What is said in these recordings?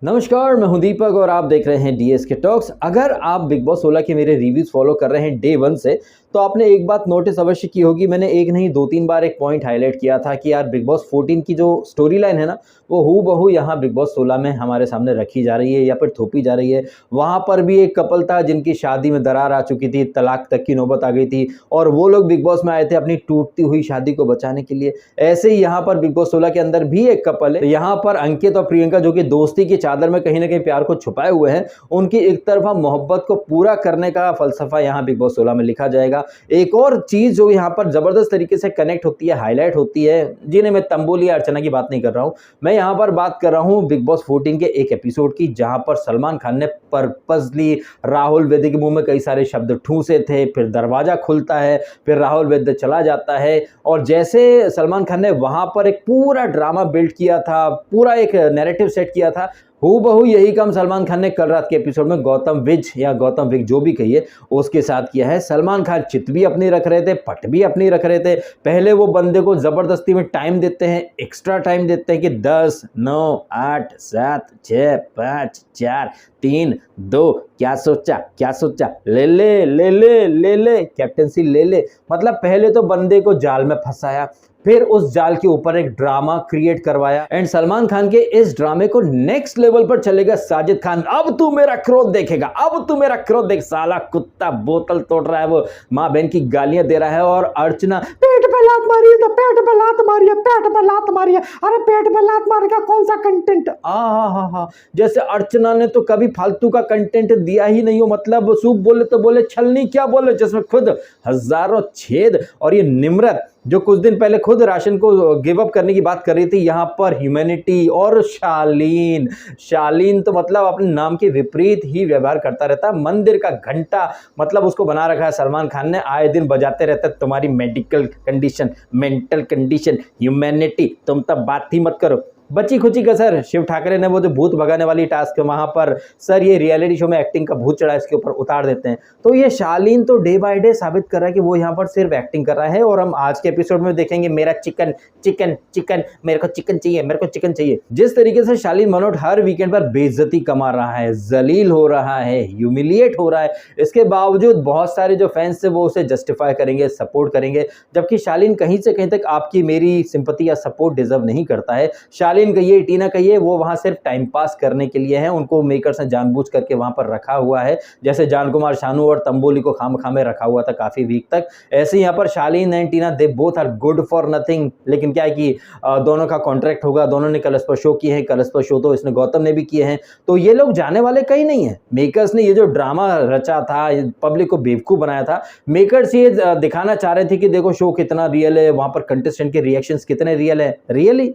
नमस्कार, मैं हूं दीपक और आप देख रहे हैं डीएस के टॉक्स। अगर आप बिग बॉस 16 के मेरे रिव्यूज फॉलो कर रहे हैं डे 1 से, तो आपने एक बात नोटिस अवश्य की होगी। मैंने एक नहीं 2-3 बार एक पॉइंट हाईलाइट किया था कि यार बिग बॉस 14 की जो स्टोरी लाइन है ना, वो हूबहू यहाँ बिग बॉस 16 में हमारे सामने रखी जा रही है या फिर थोपी जा रही है। वहाँ पर भी एक कपल था जिनकी शादी में दरार आ चुकी थी, तलाक तक की नौबत आ गई थी और वो लोग बिग बॉस में आए थे अपनी टूटती हुई शादी को बचाने के लिए। ऐसे ही यहाँ पर बिग बॉस 16 के अंदर भी एक कपल है। यहाँ पर अंकित और प्रियंका जो कि दोस्ती की चादर में कहीं ना कहीं प्यार को छुपाए हुए हैं, उनकी एक तरफा मोहब्बत को पूरा करने का फलसफा यहाँ बिग बॉस 16 में लिखा जाएगा। एक और चीज जो यहाँ पर जबरदस्त तरीके से कनेक्ट होती है, हाईलाइट होती है, जिन्हें मैं तंबोली अर्चना की बात नहीं कर रहा हूं, मैं यहाँ पर बात कर रहा हूं बिग बॉस 14 के एक एपिसोड की, जहां पर सलमान खान ने पर्पसली राहुल वैद्य के मुंह में कई सारे शब्द ठूसे थे। फिर दरवाजा खुलता है, फिर राहुल वैद्य चला जाता है और जैसे सलमान खान ने वहां पर एक पूरा ड्रामा बिल्ड किया था, पूरा एक नैरेटिव सेट किया था, हूबहू यही काम सलमान खान ने कल रात के एपिसोड में गौतम विज या गौतम विग जो भी कहिए उसके साथ किया है। सलमान खान चित भी अपनी रख रहे थे, पट भी अपनी रख रहे थे। पहले वो बंदे को जबरदस्ती में टाइम देते हैं, एक्स्ट्रा टाइम देते हैं कि 10, 9, 8, 7, 6, 5, 4, 3, 2, क्या सोचा, ले ले ले ले ले ले कैप्टेंसी ले ले। मतलब पहले तो बंदे को जाल में फंसाया, फिर उस जाल के ऊपर एक ड्रामा क्रिएट करवाया एंड सलमान खान के इस ड्रामे को नेक्स्ट लेवल पर चलेगा साजिद खान। अब तू मेरा क्रोध देखेगा, अब तू मेरा क्रोध देख। साला कुत्ता बोतल तोड़ रहा है, वो माँ बहन की गालियां दे रहा है और अर्चना पेट पे लात मारी है, तो पेट पे लात मारी है, पेट पे लात मारी है, अरे पेट पे लात मार का कौन सा कंटेंट। हा जैसे अर्चना ने तो कभी फालतू का कंटेंट दिया ही नहीं हो। मतलब सूप बोले तो बोले, छलनी क्या बोले, जिसमें खुद हजारों छेद। और ये निम्रत जो कुछ दिन पहले खुद राशन को गिव अप करने की बात कर रही थी, यहाँ पर ह्यूमैनिटी। और शालीन तो मतलब अपने नाम के विपरीत ही व्यवहार करता रहता है। मंदिर का घंटा मतलब उसको बना रखा है सलमान खान ने, आए दिन बजाते रहता है तुम्हारी medical condition, mental condition, humanity, तुम तब बात ही मत करो। बची खुची कसर शिव ठाकरे ने वो जो भूत भगाने वाली टास्क है, वहां पर सर ये रियलिटी शो में एक्टिंग का भूत चढ़ा, इसके ऊपर उतार देते हैं। तो ये शालीन तो डे बाय डे साबित कर रहा है कि वो यहाँ पर सिर्फ एक्टिंग कर रहा है। और हम आज के एपिसोड में देखेंगे मेरा चिकन चिकन चिकन, मेरे को चिकन चाहिए, मेरे को चिकन चाहिए। जिस तरीके से शालीन मनोट हर वीकेंड पर बेइज्जती कमा रहा है, जलील हो रहा है, ह्यूमिलिएट हो रहा है, इसके बावजूद बहुत सारे जो फैंस थे वो उसे जस्टिफाई करेंगे, सपोर्ट करेंगे, जबकि शालीन कहीं से कहीं तक आपकी मेरी सिंपैथी या सपोर्ट डिजर्व नहीं करता है। शालीन कहिए, टीना कहिए, वो वहां सिर्फ टाइम पास करने के लिए हैं। उनको मेकर्स ने जानबूझ करके वहां पर रखा हुआ है, जैसे जान कुमार शानू और तंबोली को खामखा में रखा हुआ था काफी वीक तक। ऐसे यहाँ पर Shalin and Tina they both are good for nothing. लेकिन क्या है कि दोनों का कॉन्ट्रैक्ट होगा, दोनों ने कलश पर शो किए हैं, कलश पर शो तो इसने गौतम ने भी किए हैं, तो ये लोग जाने वाले कहीं नहीं है। मेकर्स ने ये जो ड्रामा रचा था, पब्लिक को बेवकूफ बनाया था, मेकर्स ये दिखाना चाह रहे थे कि देखो शो कितना रियल है, वहां पर कंटेस्टेंट के रिएक्शंस कितने रियल है। रियली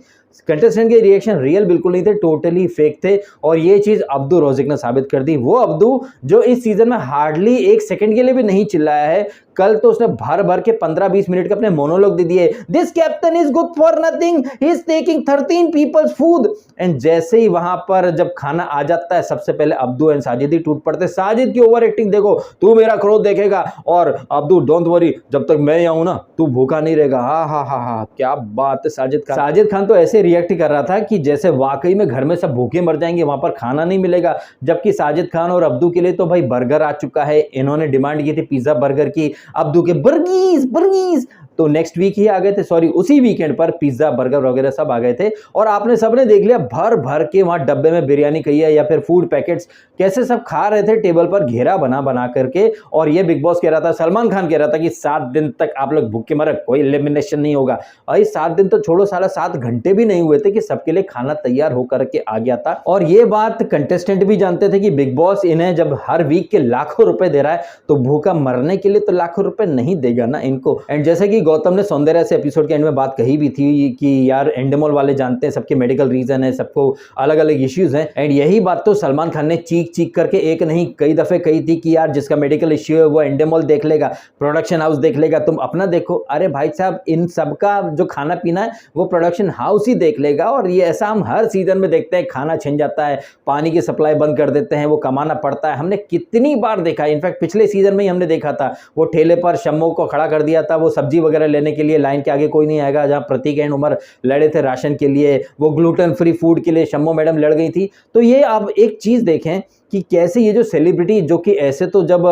कंटेस्टेंट के रिएक्शन रियल बिल्कुल नहीं थे, टोटली फेक थे। और ये चीज अब्दू रोजिक ने साबित कर दी। वो अब्दू जो इस सीजन में हार्डली 1 सेकंड के लिए भी नहीं चिल्लाया है, कल तो उसने भर भर के 15-20 मिनट के अपने मोनोलॉग दे दिए। This captain is good for nothing, he is taking 13 peoples food. And जैसे ही वहां पर जब खाना आ जाता है, सबसे पहले अब्दू एंड साजिद ही टूट पड़ते। साजिद की ओवर एक्टिंग देखो, तू मेरा क्रोध देखेगा, और अब्दू डोंट वरी, जब तक मैं आऊं ना तू भूखा नहीं रहेगा। हा क्या बात है साजिद खान तो ऐसे रिएक्ट कर रहा था कि जैसे वाकई में घर में सब भूखे मर जाएंगे, वहां पर खाना नहीं मिलेगा। जबकि साजिद खान और अब्दू के लिए तो भाई बर्गर आ चुका है। इन्होंने डिमांड की थी पिज्जा बर्गर की, अब्दू के बर्गीज तो नेक्स्ट वीक ही आ गए थे, सॉरी उसी वीकेंड पर पिज्जा बर्गर वगैरह सब आ गए थे। और आपने सबने देख लिया भर भर के वहां डब्बे में बिरयानी कही है या फिर फूड पैकेट्स, कैसे सब खा रहे थे टेबल पर घेरा बना करके। और ये बिग बॉस कह रहा था, सलमान खान कह रहा था कि 7 दिन तक आप लोग भूखे मरे, कोई एलिमिनेशन नहीं होगा। और 7 दिन तो छोड़ो, साला 7 घंटे भी नहीं हुए थे कि सबके लिए खाना तैयार होकर के आ गया था। और ये बात कंटेस्टेंट भी जानते थे कि बिग बॉस इन्हें जब हर वीक के लाखों रुपए दे रहा है, तो भूखा मरने के लिए तो लाखों रुपए नहीं देगा ना इनको। एंड जैसे कि गौतम ने सौंदर्य से एपिसोड के एंड में बात कही भी थी कि यार एंडेमोल वाले जानते हैं सबके मेडिकल रीजन है, सबको अलग अलग इश्यूज हैं। एंड यही बात तो सलमान खान ने चीख करके एक नहीं कई दफे कही थी कि यार जिसका मेडिकल इश्यू है वो एंडेमोल देख लेगा, प्रोडक्शन हाउस देख लेगा, तुम अपना देखो। अरे भाई साहब, इन सबका जो खाना पीना है वो प्रोडक्शन हाउस ही देख लेगा। और ये ऐसा हम हर सीजन में देखते हैं, खाना छिन जाता है, पानी की सप्लाई बंद कर देते हैं, वो कमाना पड़ता है। हमने कितनी बार देखा है, इनफैक्ट पिछले सीजन में ही हमने देखा था, वो ठेले पर शम्मो को खड़ा कर दिया था, वो सब्जी वगैरह लेने के लिए, लाइन के आगे कोई नहीं आएगा, जहां प्रतीक एंड उमर लड़े थे राशन के लिए, वो ग्लूटेन फ्री फूड के लिए शम्मो मैडम लड़ गई थी। तो ये आप एक चीज देखें कि कैसे ये जो सेलिब्रिटी जो कि ऐसे तो जब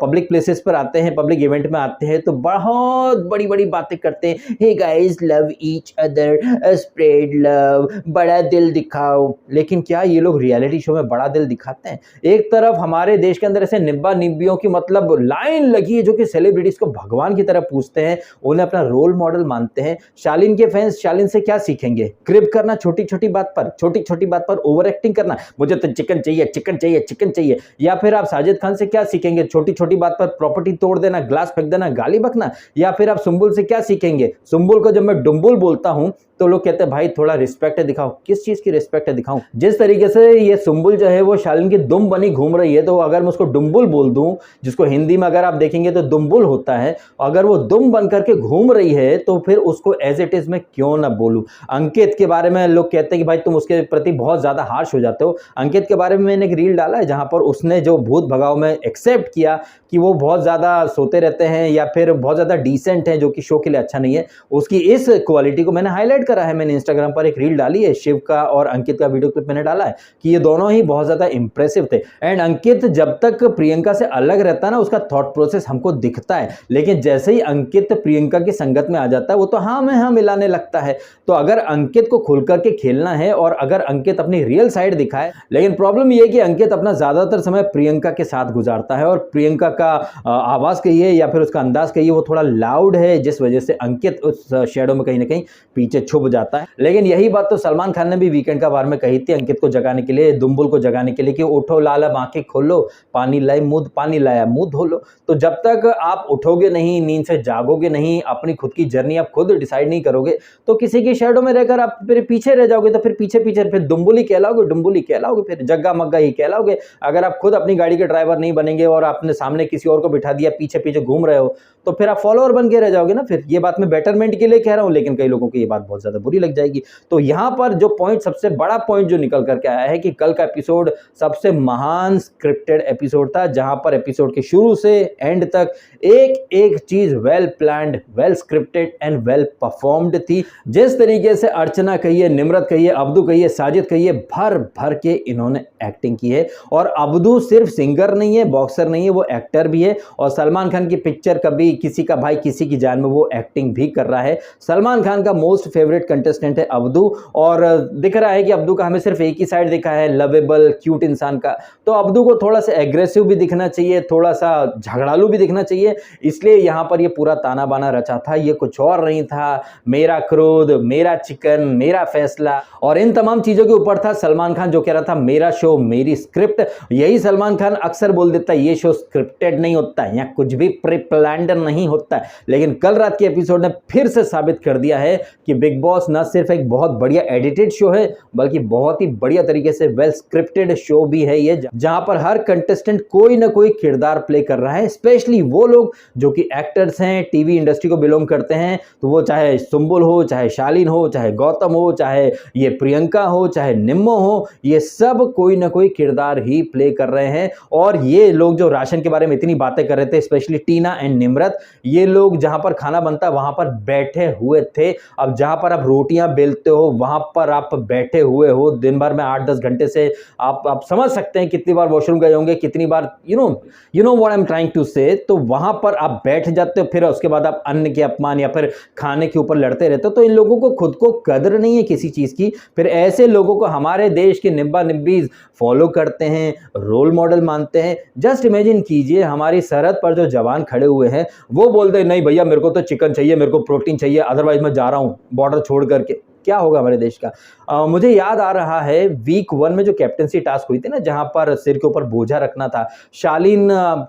पब्लिक प्लेसेस पर आते हैं, पब्लिक इवेंट में आते हैं, तो बहुत बड़ी बड़ी बातें करते हैं, hey guys love each other, spread love, बड़ा दिल दिखाओ। लेकिन क्या ये लोग रियलिटी शो में बड़ा दिल दिखाते हैं? एक तरफ हमारे देश के अंदर ऐसे निब्बा निब्बियों की मतलब लाइन लगी है जो कि सेलिब्रिटीज को भगवान की तरह पूछते हैं, उन्हें अपना रोल मॉडल मानते हैं। शालीन के फैंस शालीन से क्या सीखेंगे? क्रिप करना छोटी छोटी बात पर ओवर एक्टिंग करना, मुझे तो चिकन चाहिए चिकन चाहिए चिकन चाहिए। या फिर आप साजिद खान से क्या सीखेंगे? छोटी छोटी बात पर प्रॉपर्टी तोड़ देना, ग्लास फेंक देना, गाली बकना। या फिर आप सुंबुल से क्या सीखेंगे? सुंबुल को जब मैं डुम्बुल बोलता हूं तो लोग कहते हैं भाई थोड़ा रिस्पेक्ट दिखाओ। किस चीज की रिस्पेक्ट दिखाऊं? जिस तरीके से ये सुंबुल जो है वो शालीन की दुम बनी घूम रही है, तो अगर मैं उसको डुम्बुल बोल दूं, जिसको हिंदी में अगर आप देखेंगे तो दुम्बुल होता है, अगर वो दुम बन करके घूम रही है तो फिर उसको एज इट इज मैं क्यों ना बोलूं? अंकित के बारे में लोग कहते हैं कि भाई तुम उसके प्रति बहुत ज्यादा हार्श हो जाते हो। अंकित के बारे में मैंने एक रील डाला है जहां पर उसने जो भूत भगाओ में एक्सेप्ट किया कि वो बहुत ज्यादा सोते रहते हैं या फिर बहुत ज्यादा डिसेंट है, जो कि शो के लिए अच्छा नहीं है। उसकी इस क्वालिटी को मैंने हाईलाइट करा है, मैंने इंस्टाग्राम पर एक रील डाली है, शिव का और अंकित का वीडियो क्लिप मैंने डाला है कि ये दोनों ही बहुत ज्यादा इंप्रेसिव थे। एंड अंकित जब तक प्रियंका से अलग रहता है ना, उसका थॉट प्रोसेस हमको दिखता है, लेकिन जैसे ही अंकित प्रियंका की संगत में आ जाता है, वो तो हाँ में हाँ मिलाने लगता है। तो अगर अंकित को खुल करके खेलना है और अगर अंकित अपनी रियल साइड दिखाए, लेकिन प्रॉब्लम ये है कि अंकित अपना ज्यादातर समय प्रियंका के साथ गुजारता है और प्रियंका का आवाज कहिए या फिर उसका अंदाज कहिए वो थोड़ा लाउड है, जिस वजह से अंकित उस शेडो में कहीं ना कहीं पीछे छुप जाता है। लेकिन यही बात तो सलमान खान ने भी वीकेंड का बार में कही थी अंकित को जगाने के लिए, दुम्बुल को जगाने के लिए कि उठो लाल अब आंखें खोलो, पानी लाया मुंह धो लो। तो जब तक आप उठोगे नहीं, नींद से जागोगे नहीं, अपनी खुद की जर्नी आप खुद डिसाइड नहीं करोगे, तो किसी की शेडो में रहकर आप फिर पीछे रह जाओगे। तो फिर पीछे फिर दुम्बुल ही कहलाओगे, फिर जग्गा मग्गा ही कहलाओगे। अगर आप खुद अपनी गाड़ी के ड्राइवर नहीं बनेंगे और आपने सामने किसी और को बिठा दिया, पीछे पीछे घूम रहे हो, तो फिर आप फॉलोअर बन के रह जाओगे ना। फिर ये बात मैं बेटरमेंट के लिए कह रहा हूं, लेकिन कई लोगों को ये बात बहुत ज्यादा बुरी लग जाएगी। तो यहां पर जो पॉइंट, सबसे बड़ा पॉइंट जो निकल करके आया है कि कल का एपिसोड सबसे महान स्क्रिप्टेड एपिसोड था, जहां पर एपिसोड के शुरू से एंड तक एक एक चीज well planned, well scripted and well performed थी। जिस तरीके से अर्चना कहिए, निम्रत कहिए, अब्दू कहिए, साजिद कहिए, भर भर के इन्होंने एक्टिंग की है। और अब्दू सिर्फ सिंगर नहीं है, बॉक्सर नहीं है, वो एक्टर भी है। और सलमान खान की पिक्चर कभी किसी का भाई किसी की जान में, वो एक्टिंग भी कर रहा है। सलमान खान का मोस्ट फेवरेट कंटेस्टेंट है अब्दू, और दिख रहा है कि अब्दू का हमें सिर्फ एक ही साइड दिखा है, लवेबल क्यूट इंसान का। तो अब्दू को थोड़ा सा एग्रेसिव भी दिखना चाहिए, थोड़ा सा झगड़ालू भी दिखना चाहिए, इसलिए यहां पर ये पूरा ताना बाना रचा था। ये कुछ और नहीं था, मेरा क्रोध, मेरा चिकन, मेरा फैसला, और इन तमाम चीजों के ऊपर था सलमान खान जो कह रहा था मेरा शो मेरी स्क्रिप्ट। यही सलमान खान अक्सर बोल देता है ये शो स्क्रिप्टेड नहीं होता है, यहाँ कुछ भी प्री प्लान्ड नहीं होता है। लेकिन कल रात के एपिसोड ने फिर से साबित कर दिया है कि बिग बॉस न सिर्फ एक बहुत बढ़िया एडिटेड शो है, बल्कि बहुत ही बढ़िया तरीके से वेल स्क्रिप्टेड शो भी है ये, जहां पर हर कंटेस्टेंट कोई ना कोई किरदार प्ले कर रहा है। स्पेशली वो लोग जो कि एक्टर्स हैं, टीवी इंडस्ट्री को बिलोंग करते हैं, तो वो चाहे सुंबुल हो, चाहे शालीन हो, चाहे गौतम हो, चाहे ये प्रियंका हो, चाहे निम्मो हो, ये सब कोई ना कोई किरदार ही प्ले कर रहे हैं। और ये लोग जो राशन के बारे में इतनी बातें कर रहे थे, स्पेशली टीना एंड निम्रत, ये लोग जहां पर खाना बनता है वहां पर बैठे हुए थे। अब जहां पर आप रोटियां बेलते हो वहां पर आप बैठे हुए हो, दिन भर में 8-10 घंटे से आप समझ सकते हैं कितनी बार वॉशरूम गए होंगे, कितनी बार you know what I am trying to say. तो वहां पर आप बैठ जाते हो, फिर उसके बाद आप अन्न के अपमान या फिर खाने के ऊपर लड़ते रहते हो। तो इन लोगों को खुद को कदर नहीं है किसी चीज की। फिर ऐसे लोगों को हमारे देश के निब्बा निब्बीज फॉलो करते हैं, रोल मॉडल मानते हैं। जस्ट इमेजिन कीजिए हमारी सरहद पर जो जवान खड़े हुए हैं, वो बोलते हैं नहीं भैया मेरे को तो चिकन चाहिए, मेरे को प्रोटीन चाहिए, अदरवाइज मैं जा रहा हूं बॉर्डर छोड़ करके। क्या होगा हमारे देश का? मुझे याद आ रहा है वीक 1 में जो कैप्टनसी टास्क हुई थी ना, जहां पर सिर के ऊपर बोझा रखना था, शालीन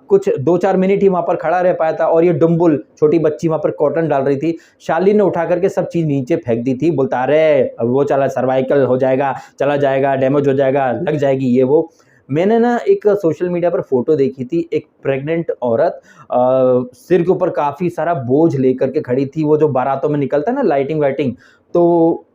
कुछ 2-4 मिनट ही वहां पर खड़ा रह पाया था, और ये डुम्बुल छोटी बच्ची वहां पर कॉटन डाल रही थी। शालीन ने उठा करके सब चीज नीचे फेंक दी थी, बोलता अरे वो चला सर्वाइकल हो जाएगा, चला जाएगा, डैमेज हो जाएगा, लग जाएगी ये वो। मैंने ना एक सोशल मीडिया पर फोटो देखी थी, एक प्रेग्नेंट औरत सिर के ऊपर काफी सारा बोझ लेकर के खड़ी थी। वो जो बारातों में निकलता है ना, लाइटिंग वाइटिंग, तो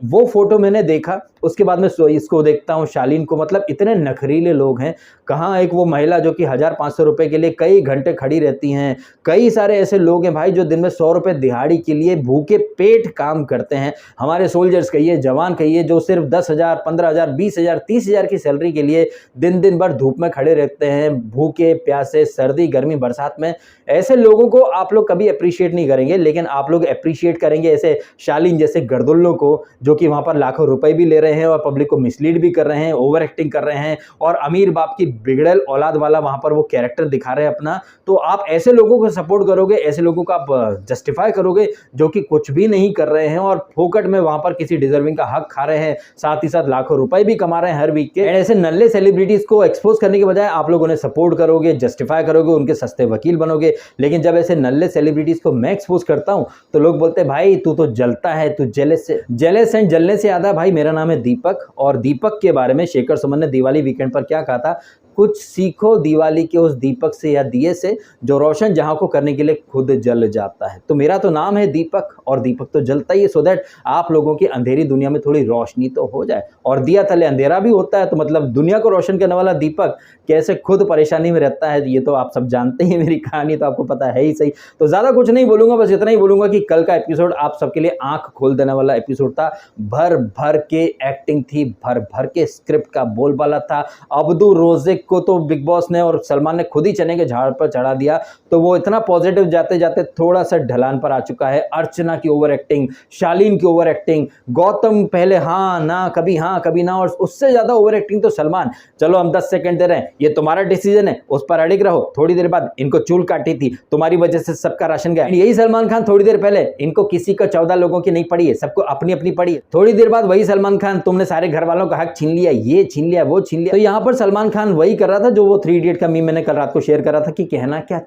वो फोटो मैंने देखा, उसके बाद मैं इसको देखता हूँ शालीन को, मतलब इतने नखरीले लोग हैं। कहाँ एक वो महिला जो कि 1500 रुपए के लिए कई घंटे खड़ी रहती हैं, कई सारे ऐसे लोग हैं भाई जो दिन में 100 रुपए दिहाड़ी के लिए भूखे पेट काम करते हैं। हमारे सोल्जर्स कहिए, जवान कहिए, जो सिर्फ 10,000, 15,000, 20,000, 30,000 की सैलरी के लिए दिन दिन भर धूप में खड़े रहते हैं, भूखे प्यासे, सर्दी गर्मी बरसात में। ऐसे लोगों को आप लोग कभी अप्रिशिएट नहीं करेंगे, लेकिन आप लोग अप्रिशिएट करेंगे ऐसे शालीन जैसे गर्दुल्लों को, जो कि वहां पर लाखों रुपए भी ले रहे हैं और पब्लिक को मिसलीड भी कर रहे हैं, ओवर एक्टिंग कर रहे हैं, और अमीर बाप की बिगड़ल औलाद वाला वहां पर वो कैरेक्टर दिखा रहे हैं अपना। तो आप ऐसे लोगों को सपोर्ट करोगे, ऐसे लोगों को आप जस्टिफाई करोगे जो कि कुछ भी नहीं कर रहे हैं और फोकट में वहां पर किसी डिजर्विंग का हक खा रहे हैं, साथ ही साथ लाखों रुपए भी कमा रहे हैं हर वीक के। ऐसे नल्ले सेलिब्रिटीज को एक्सपोज करने के बजाय आप लोग उन्हें सपोर्ट करोगे, जस्टिफाई करोगे, उनके सस्ते वकील बनोगे। लेकिन जब ऐसे नल्ले सेलिब्रिटीज को मैं एक्सपोज करता हूं तो लोग बोलते हैं भाई तू तो जलता है, तू जेलस एंड जलने से ज्यादा। भाई मेरा नाम है दीपक, और दीपक के बारे में शेखर सुमन ने दिवाली वीकेंड पर क्या कहा था, कुछ सीखो दिवाली के उस दीपक से या दिए से जो रोशन जहां को करने के लिए खुद जल जाता है। तो मेरा तो नाम है दीपक, और दीपक तो जलता ही है, सो दैट आप लोगों की अंधेरी दुनिया में थोड़ी रोशनी तो हो जाए। और दिया तले अंधेरा भी होता है, तो मतलब दुनिया को रोशन करने वाला दीपक कैसे खुद परेशानी में रहता है, ये तो आप सब जानते ही, मेरी कहानी तो आपको पता है ही सही। तो ज्यादा कुछ नहीं बोलूंगा, बस इतना ही बोलूंगा कि कल का एपिसोड आप सबके लिए आंख खोल देने वाला एपिसोड था। भर भर के एक्टिंग थी, भर भर के स्क्रिप्ट का बोलबाला था। अब्दू रोज़िक को तो बिग बॉस ने और सलमान ने खुद ही चने के झाड़ पर चढ़ा दिया, तो वो इतना पॉजिटिव जाते जाते थोड़ा सा ढलान पर आ चुका है। अर्चना की ओवर एक्टिंग, शालीन की ओवर एक्टिंग, गौतम पहले हाँ कभी ना, और उससे ज्यादा ओवर एक्टिंग तो सलमान। चलो हम 10 सेकंड दे रहे हैं, ये तुम्हारा डिसीजन है, उस पर अड़िग रहो। थोड़ी देर बाद इनको चूल काटी थी, तुम्हारी वजह से सबका राशन गया। यही सलमान खान थोड़ी देर पहले, इनको किसी को 14 लोगों की नहीं पड़ी है, सबको अपनी अपनी पड़ी है। थोड़ी देर बाद वही सलमान खान, तुमने सारे घर वालों का हक छीन लिया, ये छीन लिया, वो छीन लिया। तो यहाँ पर सलमान खान वही कर रहा था जो वो 3 इडियट का मीम मैंने कल रात को शेयर करा था कि कहना क्या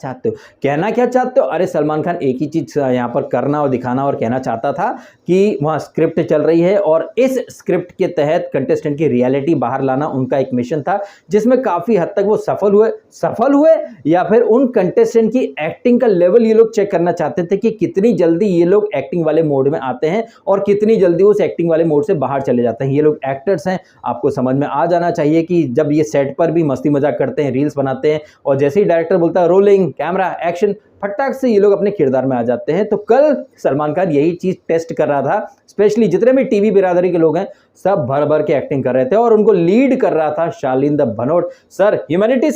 चाहते हो। अरे सलमान खान एक ही चीज यहाँ पर करना और दिखाना और कहना चाहता था कि वहां स्क्रिप्ट चल रही है, और इस स्क्रिप्ट के तहत कंटेस्टेंट की रियलिटी बाहर लाना उनका एक मिशन था, जिसमें काफी हद तक वो सफल हुए या फिर उन कंटेस्टेंट की एक्टिंग का लेवल ये लोग चेक करना चाहते थे कि कितनी जल्दी ये लोग एक्टिंग वाले मोड में आते हैं और कितनी जल्दी उस एक्टिंग वाले मोड से बाहर चले जाते हैं। ये लोग एक्टर्स हैं, आपको समझ में आ जाना चाहिए कि जब ये सेट पर भी मस्ती मजाक करते हैं, रील्स बनाते हैं, और जैसे ही डायरेक्टर बोलता है रोलिंग कैमरा एक्शन, फटाक से ये लोग अपने किरदार में आ जाते हैं। तो कल सलमान खान यही चीज टेस्ट कर रहा था, स्पेशली जितने भी टीवी बिरादरी के लोग हैं सब भर भर के एक्टिंग कर रहे थे, और उनको लीड कर रहा था Shalin the Bhanot. Sir humanity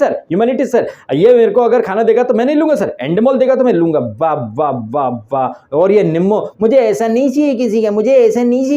sir, ये मेरे को अगर खाना देगा तो मैं नहीं लूंगा सर, एंडमोल देगा तो मैं लूंगा, वाह वाह वाह वाह। और ये निम्मो, मुझे ऐसा नहीं चाहिए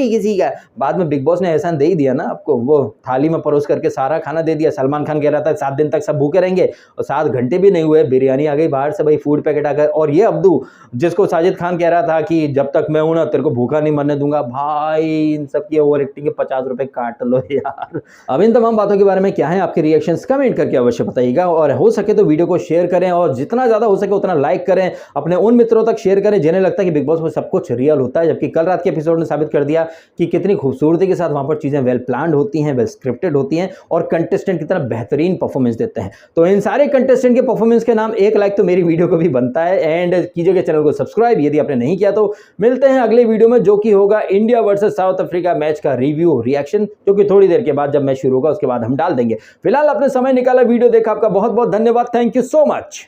किसी का, बाद में बिग बॉस ने एहसान दे ही दिया ना आपको, वो थाली में परोस करके सारा खाना दे दिया। सलमान खान कह रहा था 7 दिन तक सब भूखे रहेंगे, और 7 घंटे भी नहीं हुए, बिरयानी आ गई बाहर से भाई, फूड पैकेट आ गए। और ये अब्दू, जिसको साजिद खान कह रहा था कि जब तक मैं हूं ना तेरे को भूखा नहीं मरने दूंगा, भाई इन सब की ओवर एक्टिंग के 50 रुपए काट लो यार। अब इन तमाम बातों के बारे में क्या है आपके रिएक्शंस, कमेंट करके अवश्य बताइएगा, और हो सके तो वीडियो को शेयर करें, और जितना ज्यादा हो सके उतना लाइक करें, अपने उन मित्रों तक शेयर करें जिन्हें लगता है कि बिग बॉस में सब कुछ रियल होता है। जबकि कल रात के एपिसोड ने साबित कर दिया कि कितनी खूबसूरती के साथ वहां पर चीजें वेल प्लान्ड होती हैं, वेल स्क्रिप्टेड होती हैं, और कंटेस्टेंट कितना बेहतरीन परफॉर्मेंस देते हैं। तो इन सारे कंटेस्टेंट के परफॉर्मेंस के नाम एक लाइक तो मेरी वीडियो को भी बनता है, एंड कीजिएगा चैनल को सब्सक्राइब यदि आपने नहीं किया तो। मिलते हैं अगले वीडियो में, जो कि होगा India versus south Africa match का रिव्यू रिएक्शन, जो कि थोड़ी देर के बाद जब मैच शुरू होगा उसके बाद हम डाल देंगे। फिलहाल आपने समय निकाला, वीडियो देखा, आपका बहुत बहुत धन्यवाद। Thank you so much.